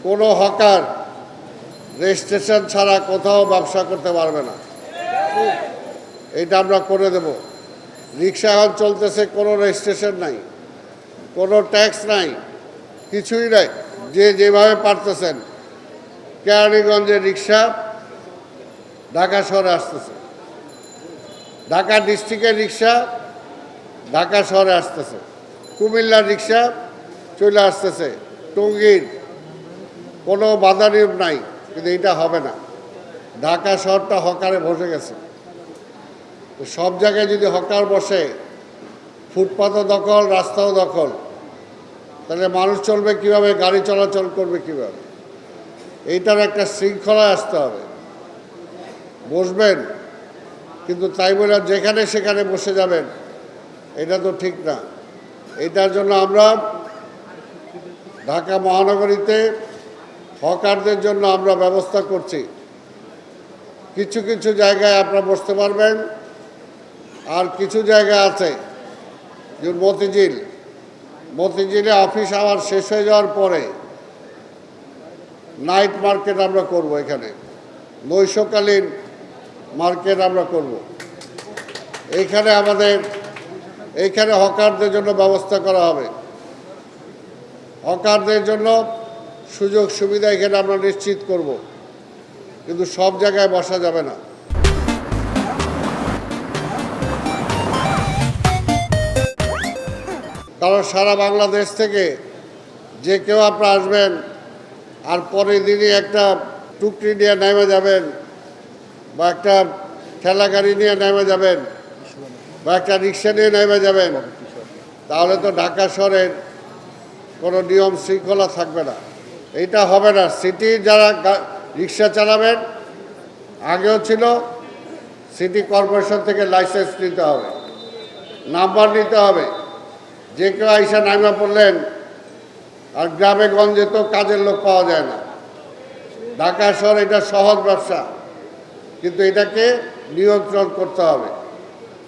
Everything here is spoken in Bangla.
কোনো হকার রেজিস্ট্রেশন ছাড়া কোথাও ব্যবসা করতে পারবে না। এটা আমরা করে দেব। রিক্সা এখন চলতেছে, কোনো রেজিস্ট্রেশন নাই, কোনো ট্যাক্স নাই, কিছুই নাই। যে যেভাবে পারতেছেন, কেরানীগঞ্জের রিক্সা ঢাকা শহরে আসতেছে, ঢাকা ডিস্ট্রিক্টের রিক্সা ঢাকা শহরে আসতেছে, কুমিল্লার রিক্সা চলে আসতেছে, টঙ্গীর কোনো বাধা নিয়ম নাই। কিন্তু এটা হবে না। ঢাকা শহরটা হকারে বসে গেছে। তো সব জায়গায় যদি হকার বসে, ফুটপাতও দখল, রাস্তাও দখল, তাহলে মানুষ চলবে কিভাবে, গাড়ি চলাচল করবে কিভাবে? এইটার একটা শৃঙ্খলা আসতে হবে। বসবেন, কিন্তু তাই বলে যেখানে সেখানে বসে যাবেন, এটা তো ঠিক না। এটার জন্য আমরা ঢাকা মহানগরীতে হকারদের জন্য আমরা ব্যবস্থা করছি। কিছু কিছু জায়গায় আপনারা বসতে পারবেন, আর কিছু জায়গা আছে যে মতিঝিলে অফিস আওয়ার শেষ হয়ে যাওয়ার পরে নাইট মার্কেট আমরা করব। এখানে নৈশকালীন মার্কেট আমরা করব। এইখানে হকারদের জন্য ব্যবস্থা করা হবে। হকারদের জন্য সুযোগ সুবিধা এখানে আমরা নিশ্চিত করব, কিন্তু সব জায়গায় বসা যাবে না। কারণ সারা বাংলাদেশ থেকে যে কেউ আপনারা আসবেন, আর পরের দিনই একটা টুকরি নিয়ে নেমে যাবেন, বা একটা ঠেলা গাড়ি নিয়ে নেমে যাবেন, বা একটা রিক্সা নিয়ে নেমে যাবেন, তাহলে তো ঢাকা শহরের কোনো নিয়ম শৃঙ্খলা থাকবে না। এইটা হবে না। সিটির যারা রিক্সা চালাবেন, আগেও ছিল, সিটি কর্পোরেশন থেকে লাইসেন্স নিতে হবে, নাম্বার নিতে হবে। যে কেউ আইসা নামা পড়লেন, আর গ্রামে গঞ্জে তো কাজের লোক পাওয়া যায় না। ঢাকা শহর এটা সহজ ব্যবসা, কিন্তু এটাকে নিয়ন্ত্রণ করতে হবে।